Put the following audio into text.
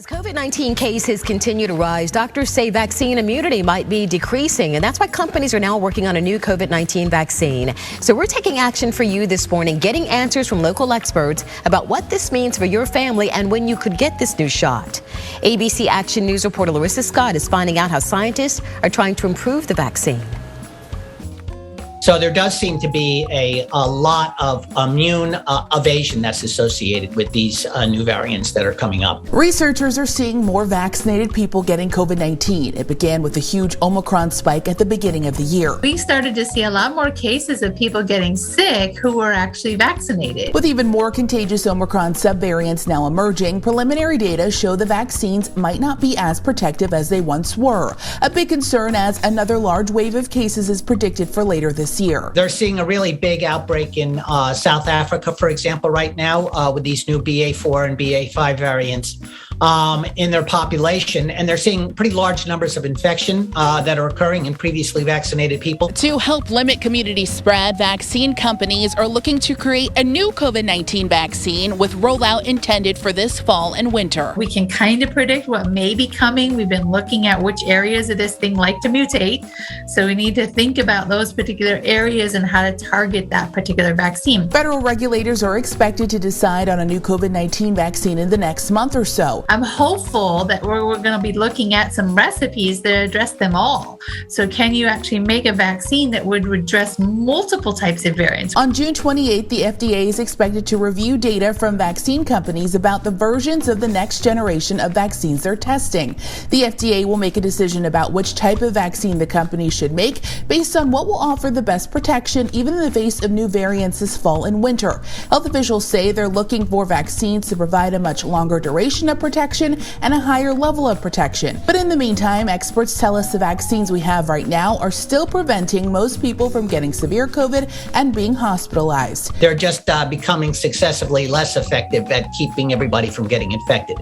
As COVID-19 cases continue to rise, doctors say vaccine immunity might be decreasing, and that's why companies are now working on a new COVID-19 vaccine. So we're taking action for you this morning, getting answers from local experts about what this means for your family and when you could get this new shot. ABC Action News reporter Larissa Scott is finding out how scientists are trying to improve the vaccine. So there does seem to be a lot of immune evasion that's associated with these new variants that are coming up. Researchers are seeing more vaccinated people getting COVID-19. It began with a huge Omicron spike at the beginning of the year. We started to see a lot more cases of people getting sick who were actually vaccinated. With even more contagious Omicron subvariants now emerging, preliminary data show the vaccines might not be as protective as they once were. A big concern as another large wave of cases is predicted for later this year. They're seeing a really big outbreak in South Africa, for example, right now with these new BA4 and BA5 variants in their population. And they're seeing pretty large numbers of infection that are occurring in previously vaccinated people. To help limit community spread, vaccine companies are looking to create a new COVID-19 vaccine with rollout intended for this fall and winter. We can kind of predict what may be coming. We've been looking at which areas of this thing like to mutate. So we need to think about those particular areas and how to target that particular vaccine. Federal regulators are expected to decide on a new COVID-19 vaccine in the next month or so. I'm hopeful that we're going to be looking at some recipes that address them all. So can you actually make a vaccine that would address multiple types of variants? On June 28th, the FDA is expected to review data from vaccine companies about the versions of the next generation of vaccines they're testing. The FDA will make a decision about which type of vaccine the company should make based on what will offer the best protection even in the face of new variants this fall and winter. Health officials say they're looking for vaccines to provide a much longer duration of protection and a higher level of protection. But in the meantime, experts tell us the vaccines we have right now are still preventing most people from getting severe COVID and being hospitalized. They're just becoming successively less effective at keeping everybody from getting infected.